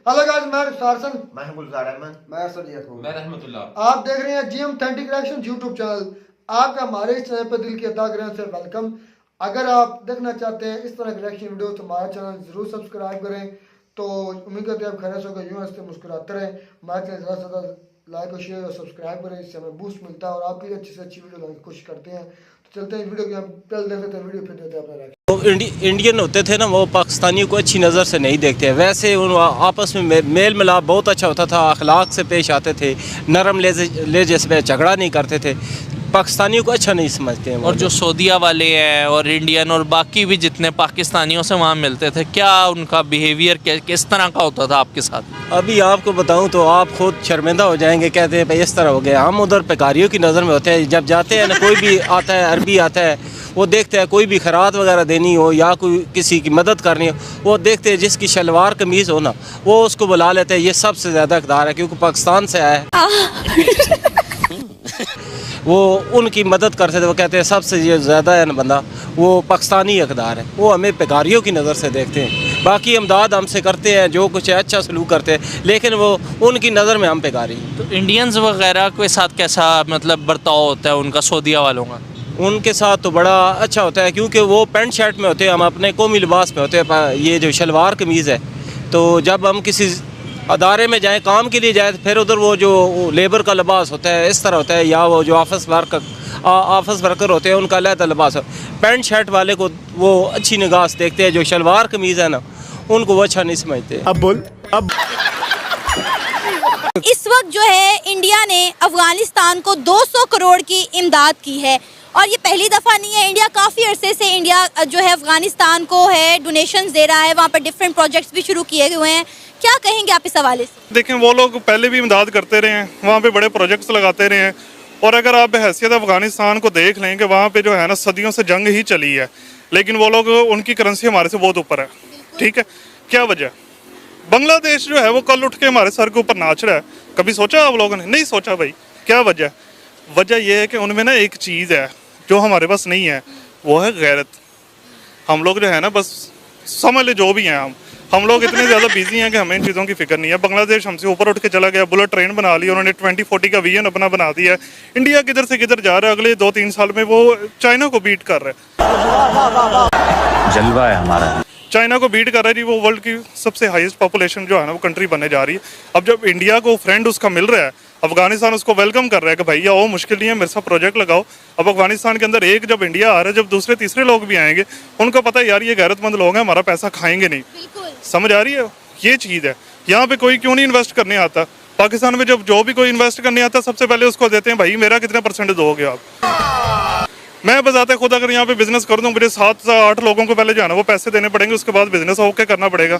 Hello guys, मैं सारसन, मैं गुलजार अहमद, मैं सरजियत हूँ, मैं रहमतुल्लाह। आप देख रहे हैं GM authentic reaction YouTube channel. आपका हमारे इस चैनल पर दिल की अदा करें से वेलकम। अगर आप देखना चाहते हैं इस तरह की रिएक्शन वीडियो तो हमारा चैनल जरूर सब्सक्राइब करें। तो उम्मीद करते हैं आप खैर होकर यूँ हंसते मुस्कुराते रहें। हमारे चैनल ज़्यादा से ज़्यादा लाइक और शेयर और सब्सक्राइब करें, इससे हमें बूस्ट मिलता है और आपके लिए अच्छी से अच्छी वीडियो लाने की कोशिश करते हैं। तो चलते हैं वीडियो की, हम पहले देख लेते हैं वीडियो, फिर देते हैं अपना रिएक्शन। तो इंडियन होते थे ना, वो पाकिस्तानियों को अच्छी नज़र से नहीं देखते। वैसे उन आपस में मेल मिलाप बहुत अच्छा होता था, अखलाक से पेश आते थे, नरम लेजे से झगड़ा नहीं करते थे। पाकिस्तानियों को अच्छा नहीं समझते हैं। और जो सऊदीया वाले हैं और इंडियन और बाकी भी जितने पाकिस्तानियों से वहाँ मिलते थे, क्या उनका बिहेवियर किस तरह का होता था आपके साथ? अभी आपको बताऊं तो आप खुद शर्मिंदा हो जाएंगे। कहते हैं भाई इस तरह हो गया। हम उधर बेकारियों की नज़र में होते हैं। जब जाते हैं ना, कोई भी आता है, अरबी आता है, वो देखते हैं कोई भी खैरात वगैरह देनी हो या कोई किसी की मदद करनी हो, वो देखते हैं जिसकी शलवार कमीज़ हो ना, वो उसको बुला लेते हैं। ये सबसे ज़्यादा इक़दार है, क्योंकि पाकिस्तान से आया है। वो उनकी मदद करते थे। वो कहते हैं सबसे ये ज़्यादा है ना बंदा, वो पाकिस्तानी हकदार है। वो हमें बेकारियों की नज़र से देखते हैं। बाकी इमदाद हमसे करते हैं, जो कुछ है अच्छा सलूक करते हैं, लेकिन वो उनकी नज़र में हम बेकारी हैं। तो इंडियंस वगैरह के साथ कैसा मतलब बर्ताव होता है उनका, सऊदीया वालों का? उनके साथ तो बड़ा अच्छा होता है, क्योंकि वो पेंट शर्ट में होते हैं, हम अपने कौमी लिबास में होते हैं। ये जो शलवार कमीज़ है, तो जब हम किसी अदारे में जाएं, काम के लिए जाए, तो फिर उधर वो जो लेबर का लिबास होता है इस तरह होता है, या वो जो ऑफिस वर्कर होते हैं उनका अलग लिबास है। पेंट शर्ट वाले को वो अच्छी निगाह से देखते हैं, जो शलवार कमीज़ है ना, उनको वो अच्छा नहीं समझते। अब बोल अब। इस वक्त जो है इंडिया ने अफगानिस्तान को 200 करोड़ की इमदाद की है, और ये पहली दफ़ा नहीं है। इंडिया काफ़ी अरसे से इंडिया जो है अफगानिस्तान को है डोनेशंस दे रहा है, वहाँ पर डिफरेंट प्रोजेक्ट्स भी शुरू किए हुए हैं। क्या कहेंगे आप इस हवाले से? देखें, वो लोग पहले भी इमदाद करते रहे हैं, वहाँ पे बड़े प्रोजेक्ट्स लगाते रहे हैं। और अगर आप हैसियत अफगानिस्तान को देख लें कि वहाँ पे जो है ना सदियों से जंग ही चली है, लेकिन वो लोग, उनकी करेंसी हमारे से बहुत ऊपर है। ठीक है, क्या वजह? बांग्लादेश जो है वो कल उठ के हमारे सर के ऊपर नाच रहा है। कभी सोचा आप लोगों ने? नहीं सोचा भाई। क्या वजह? वजह यह है कि उनमें ना एक चीज़ है जो हमारे पास नहीं है, वो है गैरत। हम लोग जो है ना, बस समझ ले जो भी हैं, हम लोग इतने ज़्यादा बिजी हैं कि हमें इन चीज़ों की फिक्र नहीं है। बांग्लादेश हमसे ऊपर उठ के चला गया, बुलेट ट्रेन बना ली उन्होंने, 2040 का विजन अपना बना दिया है। इंडिया किधर से किधर जा रहा है, अगले 2-3 साल में वो चाइना को बीट कर रहा है। जलवा है हमारा। चाइना को बीट कर रहा है जी, वो वर्ल्ड की सबसे हाईएस्ट पॉपुलेशन जो है ना वो कंट्री बनने जा रही है। अब जब इंडिया को फ्रेंड उसका मिल रहा है, अफगानिस्तान उसको वेलकम कर रहा है कि भैया आओ, मुश्किल नहीं है, मेरे साथ प्रोजेक्ट लगाओ। अब अफगानिस्तान के अंदर एक जब इंडिया आ रहा है, जब दूसरे तीसरे लोग भी आएंगे, उनको पता है यार ये गैरतमंद लोग हैं, हमारा पैसा खाएंगे नहीं। समझ आ रही है? ये चीज़ है। यहाँ पे कोई क्यों नहीं इन्वेस्ट करने आता? पाकिस्तान में जब जो भी कोई इन्वेस्ट करने आता, सबसे पहले उसको देते हैं भाई मेरा कितना % दोगे आप। मैं बताते खुद अगर यहाँ पे बिजनेस कर दूँ, मुझे 7 से 8 लोगों को पहले जो है ना वो पैसे देने पड़ेंगे, उसके बाद बिजनेस ओके करना पड़ेगा।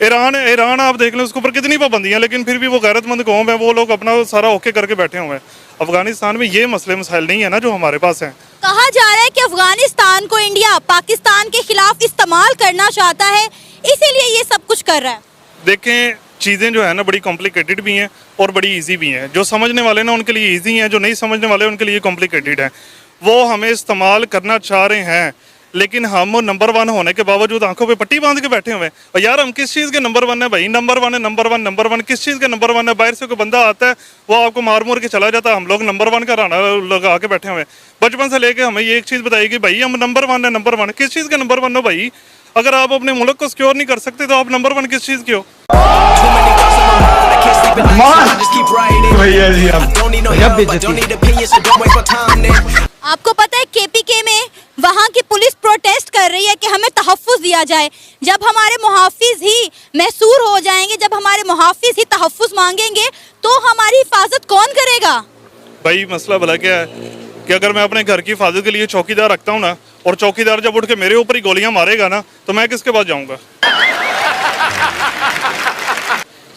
ईरान आप देख लें, उसके ऊपर कितनी पाबंदियां, लेकिन फिर भी वो गैरतमंद कौम है, वो लोग अपना सारा ओके करके बैठे हुए हैं। अफगानिस्तान में ये मसले मसाइल नहीं है ना जो हमारे पास हैं। कहा जा रहा है कि अफगानिस्तान को इंडिया पाकिस्तान के खिलाफ इस्तेमाल करना चाहता है, इसीलिए ये सब कुछ कर रहा है। देखें, चीज़ें जो है ना बड़ी कॉम्प्लिकेटेड भी हैं और बड़ी ईजी भी हैं। जो समझने वाले ना उनके लिए ईजी हैं, जो नहीं समझने वाले उनके लिए कॉम्प्लिकेटेड है। वो हमें इस्तेमाल करना चाह रहे हैं, लेकिन हम नंबर 1 होने के बावजूद आंखों पे पट्टी बांध के बैठे हुए हैं। और यार हम किस चीज़ के नंबर 1 है भाई? नंबर 1 है, नंबर वन किस चीज़ के नंबर 1 है? बाहर से कोई बंदा आता है, वो आपको मार मूर के चला जाता है, हम लोग नंबर 1 का राना लगा के बैठे हुए हैं। बचपन से लेके हमें ये एक चीज़ बताई कि भाई हम नंबर 1 है, नंबर 1 किस चीज़ के नंबर 1 हो भाई? अगर आप अपने मुल्क को सिक्योर नहीं कर सकते तो आप नंबर 1 किस चीज़ के हो? आपको पता है केपीके में वहाँ की पुलिस प्रोटेस्ट कर रही है कि हमें तहफ़्फ़ुज़ दिया जाए। जब हमारे मुहाफ़िज़ ही महसूर हो जाएंगे, जब हमारे मुहाफ़िज़ ही तहफ़्फ़ुज़ मांगेंगे, तो हमारी हिफाजत कौन करेगा? भाई मसला भला क्या है कि अगर मैं अपने घर की हिफाजत के लिए चौकीदार रखता हूँ ना, और चौकीदार जब उठ के मेरे ऊपर ही गोलियां मारेगा ना, तो मैं किसके पास जाऊंगा?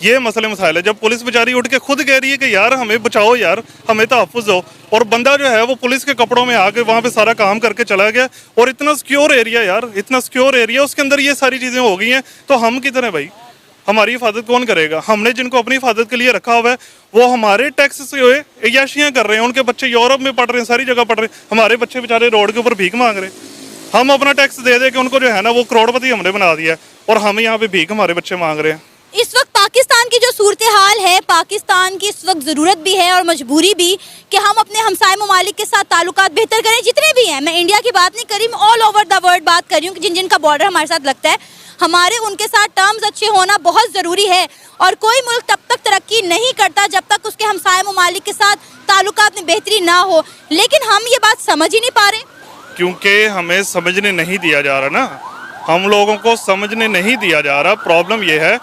ये मसले मसाइल है। जब पुलिस बेचारी उठ के खुद कह रही है कि यार हमें बचाओ, यार हमें तहफ़्फ़ुज़ दो, और बंदा जो है वो पुलिस के कपड़ों में आके वहाँ पे सारा काम करके चला गया, और इतना सिक्योर एरिया, यार इतना सिक्योर एरिया, उसके अंदर ये सारी चीज़ें हो गई हैं, तो हम किधर हैं भाई? हमारी हिफाजत कौन करेगा? हमने जिनको अपनी हिफाजत के लिए रखा हुआ है, वो हमारे टैक्स से अय्याशियाँ कर रहे हैं। उनके बच्चे यूरोप में पढ़ रहे हैं, सारी जगह पढ़ रहे हैं, हमारे बच्चे बेचारे रोड के ऊपर भीख मांग रहे हैं। हम अपना टैक्स दे के उनको जो है ना वो करोड़पति हमने बना दिया है, और हम यहाँ पे भीख हमारे बच्चे मांग रहे हैं। इस वक्त पाकिस्तान जो सूरत हाल है पाकिस्तान की इस वक्त ज़रूरत भी है और मजबूरी भी कि हम अपने हमसाय ममालिक के साथ ताल्लुकात बेहतर करें, जितने भी हैं। मैं इंडिया की बात नहीं कर रही, मैं ऑल ओवर द वर्ल्ड बात कर रही हूँ कि जिन जिन का बॉर्डर हमारे साथ लगता है, हमारे उनके साथ टर्म्स अच्छे होना बहुत ज़रूरी है। और कोई मुल्क तब तक तरक्की नहीं करता जब तक उसके हमसाय ममालिक के साथ ताल्लुकात में बेहतरी ना हो। लेकिन हम ये बात समझ ही नहीं पा रहे, क्योंकि हमें समझने नहीं दिया जा रहा ना, हम लोगों को समझने नहीं दिया जा रहा। प्रॉब्लम ये है,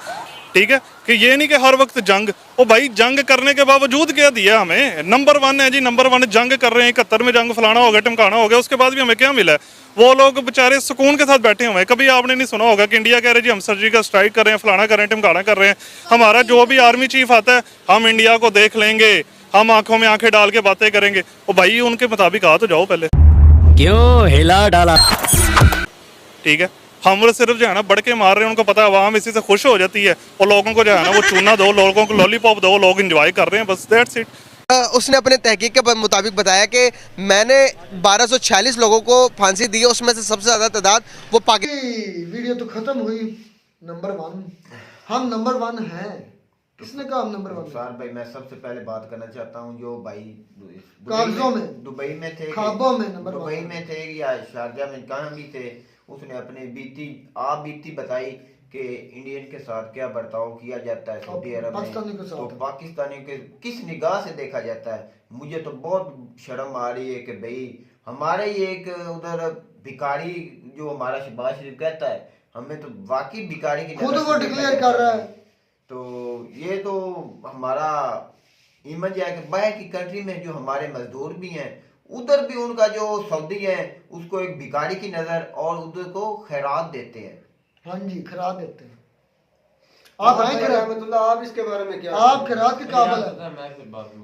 ठीक है, कि ये नहीं कि हर वक्त जंग, ओ भाई जंग करने के बावजूद क्या दिया हमें? नंबर 1 है जी, नंबर 1 जंग कर रहे हैं, 71 में जंग फलाना हो गया, टमकाना हो गया, उसके बाद भी हमें क्या मिला है? वो लोग बेचारे सुकून के साथ बैठे हुए हैं। कभी आपने नहीं सुना होगा कि इंडिया कह रहे जी हम सर्जिकल स्ट्राइक कर रहे हैं, फलाना कर रहे हैं, टमकाना कर रहे हैं। हमारा जो भी आर्मी चीफ आता है, हम इंडिया को देख लेंगे, हम आंखों में आंखें डाल के बातें करेंगे। ओ भाई उनके मुताबिक आ तो जाओ पहले, क्यों हिला डाला? ठीक है। हम सिर्फ जो है ना बढ़ के मार रहे हैं, उनको पता है आवाम इसी से खुश हो जाती है, और लोगों को जो है ना वो चूना दो, लोगों को लॉलीपॉप दो, लोग एंजॉय कर रहे हैं, बस दैट्स इट। उसने अपने तहकीक के मुताबिक बताया कि मैंने 1246 लोगों को फांसी दी है, उसमें से सबसे ज़्यादा तादाद वो पाकिस्तान। वीडियो तो खत्म हुई। नंबर 1, हम नंबर 1 हैं। किसने कहा हम नंबर 1? सर भाई मैं सबसे पहले बात करना चाहता हूँ, जो भाई कागजों में, दुबई में थे, ख्वाबों में नंबर 1, दुबई में थे या शारजा में, कहाँ भी थे, उसने अपनी बीती बताई कि इंडियन के साथ क्या बर्ताव किया जाता है सऊदी अरब में, तो पाकिस्तानियों के किस निगाह से देखा जाता है। मुझे तो बहुत शर्म आ रही है कि भाई हमारे ये एक उधर भिखारी जो हमारा शहबाज शरीफ कहता है, हमें तो वाकई भिखारी की खुद वो डिक्लेयर कर रहा है। तो ये तो हमारा इमेज है कि बाहर की कंट्री में जो हमारे मजदूर भी हैं, उधर भी उनका जो सऊदी है उसको एक भिखारी की नजर और उधर को खैरात देते हैं। हाँ जी, खैरात देते हैं। आप आए रहमतुल्लाह, आप इसके बारे में क्या? आप खैरात के काबिल है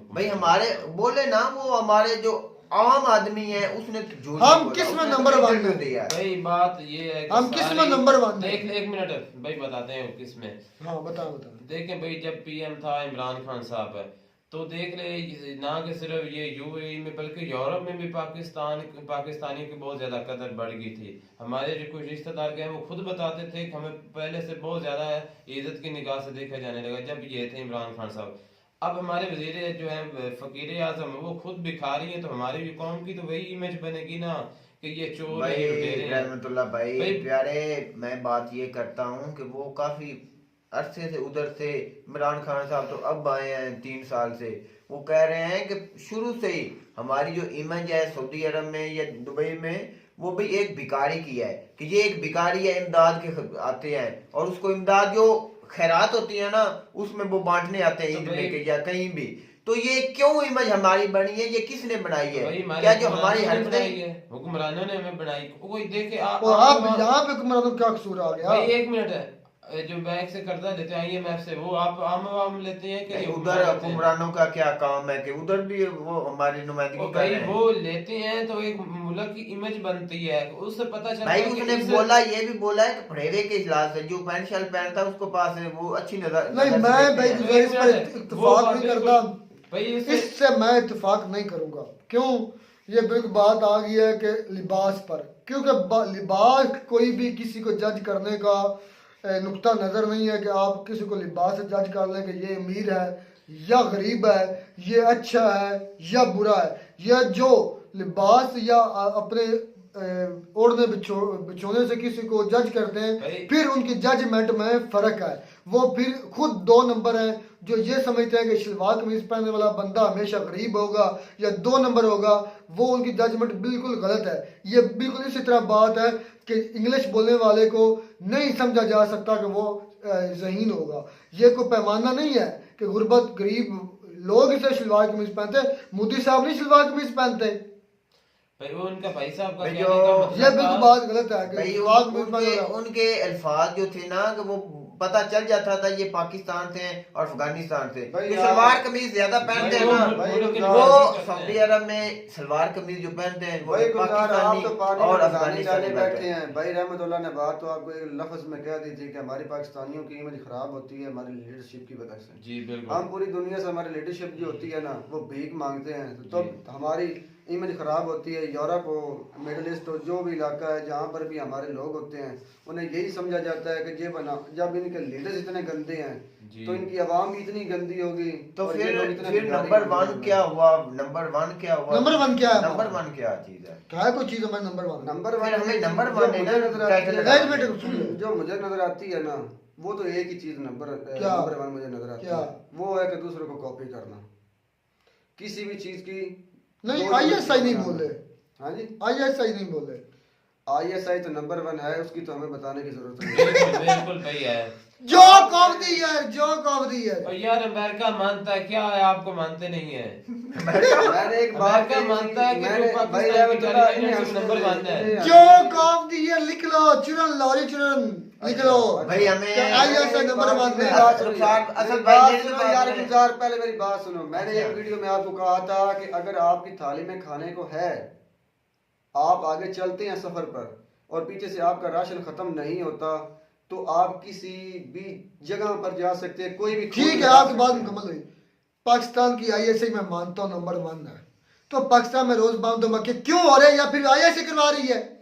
भाई हमारे बोले ना, वो हमारे जो आम आदमी है उसने तो हम किस में नंबर 1 में दिया है। भाई बात ये है हम किस में नंबर 1 में? एक मिनट भाई बताते हैं किस में। हाँ बताओ। देखें भाई, जब पीएम था इमरान खान साहब है, तो देख ले ना कि सिर्फ ये यूएई में बल्कि यूरोप में भी पाकिस्तानियों की बहुत ज्यादा कदर बढ़ गई थी। हमारे जो कुछ रिश्तेदार गए वो खुद बताते थे कि हमें पहले से बहुत ज्यादा इज्जत की निगाह से देखा जाने लगा जब ये थे इमरान खान साहब। अब हमारे वजीर जो है फकीर आजम वो खुद भिखारी है, तो हमारी भी कौम की तो वही इमेज बनेगी ना कि ये चोर भाई रहमतुल्लाह भाई प्यारे, मैं बात ये करता हूँ कि वो काफी अरसे से उधर से इमरान खान साहब तो अब आए हैं 3 साल से, वो कह रहे हैं कि शुरू से ही हमारी जो इमेज है सऊदी अरब में या दुबई में, वो भी एक भिखारी की है कि ये एक भिखारी है, इमदाद के आते हैं और उसको इमदाद जो खैरात होती है ना उसमें वो बांटने आते हैं ईद में या कहीं भी। तो ये क्यों इमेज हमारी बनी है, ये किसने बनाई है? क्या जो हमारी हुक्मरानों ने हमें बनाई? कोई देखे आप यहाँ पे हुक्मरानों का कसूर आ गया? भाई एक मिनट है, जो बैंक से कर्जा लेते हैं IMF से, वो आप आम लेते हैं कि उधर हुक्मरानों का क्या काम है कि उधर भी वो हमारी नुमाइंदगी कर रहे हैं? वो लेते हैं तो एक मुल्क की इमेज बनती है, उससे पता चलता है। भाई उसने बोला, ये भी बोला है कि पढ़ेवे के इजलास से जो पैंट शर्ट पहनता है उसको पास है वो अच्छी नजर नहीं। मैं भाई इस पर इत्तेफाक नहीं करता भाई, इससे मैं इत्तेफाक नहीं करूंगा। क्यों? ये बिग बात आ गई है कि लिबास पर, क्योंकि लिबास कोई भी किसी को जज करने का नुक्ता नज़र नहीं है कि आप किसी को लिबास से जज कर लें कि ये अमीर है या गरीब है, ये अच्छा है या बुरा है। या जो लिबास या अपने ओढ़ने बिछोने से किसी को जज करते हैं, फिर उनकी जजमेंट में फ़र्क है। वो फिर खुद 2 नंबर हैं जो ये समझते हैं कि शलवार कमीज पहनने वाला बंदा हमेशा गरीब होगा या 2 नंबर होगा, वो उनकी जजमेंट बिल्कुल गलत है। ये बिल्कुल इसी तरह बात है कि इंग्लिश बोलने वाले को नहीं समझा जा सकता कि वो ज़हीन होगा। ये कोई पैमाना नहीं है कि गुर्बत गरीब लोग इसे शलवार कमीज पहनते, मोदी साहब नहीं शलवार कमीज पहनते। भाई वो उनका भाई साहब का ये बिल्कुल बात गलत है कि उनके अल्फाज जो थे ना कि वो पता चल जाता था ये पाकिस्तान से और अफगानिस्तान से। सलवार कमीज ज्यादा पहनते हैं ना, वो सऊदी अरब में सलवार कमीज जो पहनते हैं वो पाकिस्तानी और अफगानिस्तानी बैठे हैं। भाई रहमतुल्लाह ने बात तो आपको एक लफ्ज में कह दी थी कि हमारी पाकिस्तानियों की इमेज खराब होती है हमारी लीडरशिप की वजह से। जी बिल्कुल। हम पूरी दुनिया से हमारी लीडरशिप जो होती है ना वो भीख मांगते हैं, तो हमारी इमेज ख़राब होती है। यूरोप हो, मिडल ईस्ट हो, जो भी इलाका है जहाँ पर भी हमारे लोग होते हैं उन्हें यही समझा जाता है कि ये बना, जब इनके लीडर्स इतने गंदे हैं तो इनकी आवाम भी इतनी गंदी होगी। तो और ये लोग इतने फिर भिखारी नंबर होंगे। 1 क्या हुआ? नंबर 1 क्या हुआ? नंबर 1 क्या है? नंबर 1 क्या चीज है? क्या है कोई चीज हमारे नंबर 1? नंबर फिर 1 हमें नंबर जो 1 मुझे नजर आती है, एक मिनट सुनिए। जो मुझे नजर आती है ना, वो तो एक ही चीज नंबर क्या? नंबर 1 मुझे नजर आती क्या? है, वो है कि दूसरों को कॉपी करना किसी भी चीज की। नहीं, दो ISI नहीं करना। बोले, हाँ जी, ISI नहीं बोले। ISI तो नंबर 1 है, उसकी तो हमें बताने की जरूरत नहीं है। बिल्कुल बिल्कुल भाई है। Joke of the year, joke of the year. और यार अमेरिका मानता है क्या है, आपको मानते नहीं है। मैंने एक बात अमेरिका कही मानता है थी, कि मैंने जो भाई पाकिस्तान की रहमतुल्लाह टेलीविजन इन्हें सिर्फ नंबर 1 है। जोक ऑफ द ईयर लिख लो, चुरन लॉरी चुरन लिख लो भाई हमें ISI नंबर 1 मेरी है। बात सुनो रुखसार, यार, असल मेरी भाई बात मेरी सुनो बात यार, सुनो। गुजार पहले मेरी बात सुनो। मैंने अच्छा। एक वीडियो में आपको कहा था कि अगर आपकी थाली में खाने को है, आप आगे चलते हैं सफर पर और पीछे से आपका राशन खत्म नहीं होता, तो आप किसी भी जगह पर जा सकते हैं, कोई भी ठीक है, आपकी बात मुकम्मल हुई। पाकिस्तान की ISI मैं मानता हूँ नंबर 1 है, तो पाकिस्तान में रोज बम धमाके क्यों हो रहे हैं, या फिर ISI करवा रही है?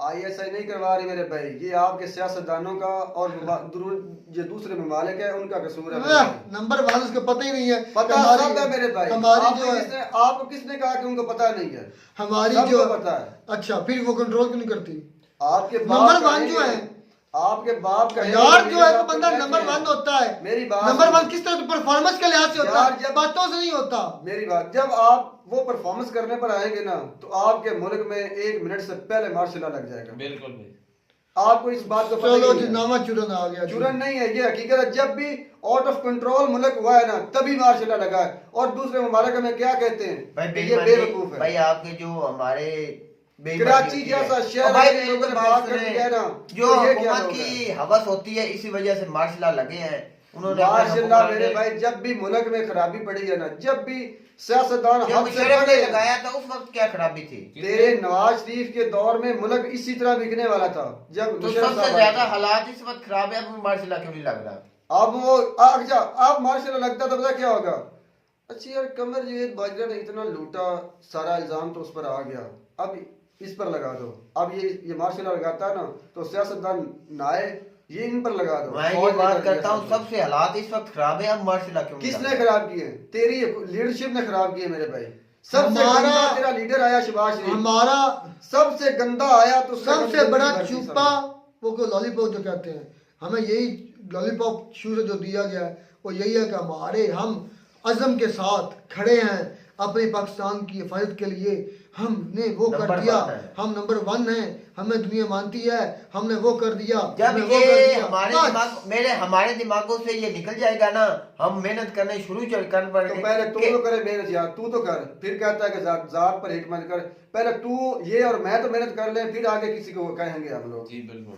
ISI नहीं करवा रही मेरे भाई, ये आपके सियासतदानों का और जो दूसरे ममालिक है उनका कसूर है मेरे भाई। नंबर 1 उसको पता ही नहीं है। पता हमारी- सब है मेरे भाई। हमारी आपको जो है किसने आपको किसने कहा कि उनको पता नहीं है? हमारी सबको जो पता है। अच्छा, फिर वो कंट्रोल क्यों नहीं करती? आपके बाप नंबर का 1 जो है, आपके बाप का यार जो है तो बंदा नंबर 1 होता है। मेरी बात नंबर सुनो। 1 किस तरह परफॉर्मेंस के लिहाज से होता यार, है, जब- बातों से नहीं होता। मेरी बात, जब आप वो परफॉर्मेंस करने पर आएंगे ना, तो आपके मुल्क में 1 मिनट से पहले मार्शल लॉ लग जाएगा। बिल्कुल भाई। आपको इस बात को पता चलो ही जी, नहीं है। नामा चुरन आ गया। चुरन नहीं है, ये हकीकत है। जब भी आउट ऑफ कंट्रोल मुल्क हुआ है ना, तभी मार्शल लॉ लगा है। और दूसरे ममालिक में क्या कहते हैं भाई कि ये बेईमानी- बेवकूफ है। भाई आपके जो हमारे बेईमानी कराची होती है। जैसा और शहर भाई है, मेरी लोगों तो ने बात बात कर सुने, दिया ना, जो तो ये क्या हुकूमत लोग की हैं? हवस होती है, इसी वजह से मार्शल लॉ लगे हैं उन्होंने। अपने माशाल्लाह हुकूमत मेरे ने- भाई, जब भी मुल्क में खराबी पड़ी है ना, जब भी सियासतदान जब हद से मुशर्रफ ने बढ़े, लगाया था उस वक्त क्या खराबी थी? तेरे नवाज शरीफ के दौर में मुल्क इसी तरह बिकने वाला था। जब तो मुशर्रफ सबसे साहब ज्यादा आए थे। हालात इस वक्त खराब है, अब मार्शल लॉ क्यों नहीं लग रहा? अब वो अच्छा, अब मार्शल लॉ लगता तो पता क्या होगा? अच्छा यार, कमर जवेद बाजवा ने इतना लूटा, सारा इल्जाम तो उस पर आ गया, अब इस पर लगा दो। अब ये मार्शल लॉ लगाता है ना, तो सियासतदान नाए ये इन पर लगा दो। मैं ये बात करता हूँ, सबसे हालात इस वक्त खराब है, अब मार्शल लॉ क्यों नहीं लग किसने रहा? खराब किए? तेरी लीडरशिप ने खराब किए मेरे भाई। सबसे हमारा- गंदा तेरा लीडर आया शहबाज शरीफ, हमारा सबसे गंदा आया तो सबसे बड़ा चुप्पा वो को लॉलीपॉप जो कहते हैं, हमें यही लॉलीपॉप शुरू से जो दिया गया है वो यही है कि हमारे हम अज़म के साथ खड़े हैं अपने पाकिस्तान की हिफाजत के लिए। हमने वो कर नंबर दिया, 1 है। हम नंबर 1 हैं, हमें दुनिया मानती है, हमने वो कर दिया, जब हमने वो कर ये दिया। हमारे दिमागों से ये निकल जाएगा ना, हम मेहनत करने शुरू कर पड़ेंगे। तो पहले तू तो करे मेहनत यार, तू तो कर, फिर कहता है कि जात पर हिट मत कर। पहले तू ये और मैं तो मेहनत कर ले, फिर आगे किसी को कहेंगे हम लोग। जी बिल्कुल।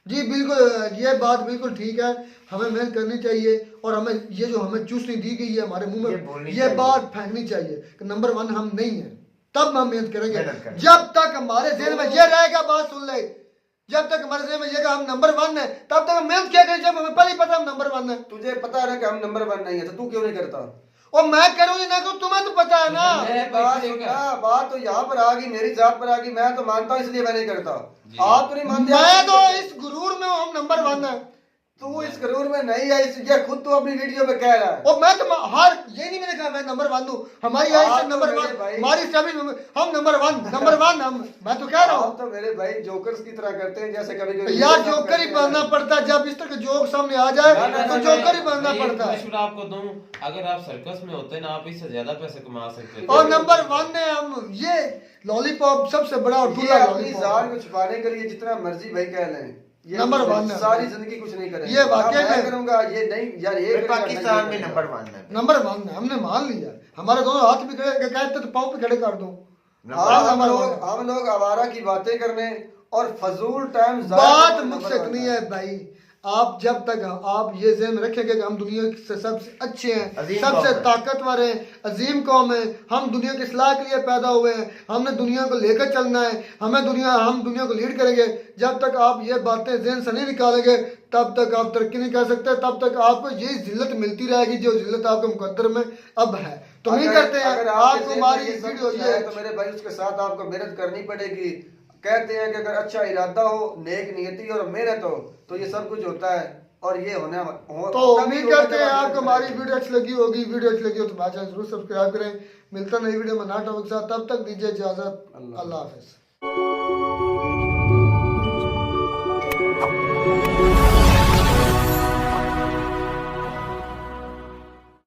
जी बिल्कुल, ये बात बिल्कुल ठीक है, हमें मेहनत करनी चाहिए और हमें ये जो हमें चूसनी दी गई है हमारे मुंह ये में, बोलनी ये चाहिए। बात फेंकनी चाहिए कि नंबर 1 हम नहीं हैं, तब हम मेहनत करेंगे। मेहनत करेंगे। जब तक हमारे जेल में ये रहेगा, बात सुन ले, जब तक हमारे जेल में ये हम नंबर 1 है, तब तक हम मेहनत क्या करें, जब हमें पहले ही पता हम नंबर 1 है। तुझे पता है ना कि हम नंबर 1 नहीं है, तो तू क्यों नहीं करता? और मैं करूँ ना करूँ, तुम्हें तो पता है ना। बात तो यहाँ पर आ गई, मेरी जात पर आ गई। मैं तो मानता हूँ, इसलिए मैं नहीं करता। आप तो नहीं मानते। मैं तो इस गुरूर में हूँ, हम नंबर 1 है। तू इस करूर में नहीं है, ये खुद तो अपनी वीडियो में कह रहा है। और मैं तो हर ये नहीं मैंने कहा मैं नंबर 1 हूँ, हमारी आप आई से तो नंबर मेरे 1, भाई- हमारी सभी हम नंबर 1 हम, मैं तो कह रहा हूँ आप तो मेरे भाई जोकर्स की तरह करते हैं, जैसे कभी कभी यार जोकर ही बनना पड़ता है, जब इस तरह के जोक सामने आ जाए तो जोकर ही बनना मैं एक पड़ता है। मशवरा आपको दूं, अगर आप सर्कस में होते ना, आप इससे ज्यादा पैसे कमा सकते थे। और नंबर 1 ने हम ये लॉलीपॉप सबसे बड़ा और ये दूल्हा अपनी लॉलीपॉप जान को छुपाने के लिए जितना मर्जी भाई कह लें, ये नंबर कुछ 1 है। सारी जिंदगी कुछ नहीं करेंगे। ये वाकई ना मैं में- करूंगा, ये नहीं यार, ये फिर करेगा, पाकिस्तान नहीं में करेगा। नंबर 1 है। नंबर 1 है, हमने मान लिया, हमारे दोनों हाथ भी खड़े कहते तो पाँव पे खड़े कर दो। हाँ, नंबर 1 है। हम लोग आवारा की बातें करने और फजूल टाइम बात मुझसे नहीं है भाई, आप जब तक आप ये ज़हन में रखेंगे कि हम दुनिया से सबसे अच्छे हैं, अजीम सबसे कौम है। ताकतवर हैं, अजीम कौम है, हम दुनिया की इस्लाह के लिए पैदा हुए हैं, हमने दुनिया को लेकर चलना है, हम दुनिया को लीड करेंगे। जब तक आप ये बातें जहन से नहीं निकालेंगे, तब तक आप तरक्की नहीं कर सकते, तब तक आपको यही जिल्लत मिलती रहेगी जो जिल्लत आपके मुकद्दर में अब है। तो नहीं करते हैं, अगर आपको हमारी ये सब वीडियो कुछ ये है, तो मेरे भाई उसके साथ आपको मेहनत करनी पड़ेगी। कहते हैं कि अगर अच्छा इरादा हो, नेक नियति और मेहनत हो, तो ये सब कुछ होता है। और ये होने तो उम्मीद करते हैं आपको हमारी वीडियो अच्छी लगी होगी। वीडियो अच्छी लगी हो तो हमारा चैनल जरूर सब्सक्राइब करें। मिलता नई वीडियो में नया टॉपिक के साथ, तब तक दीजिए इजाजत। अल्लाह हाफिज।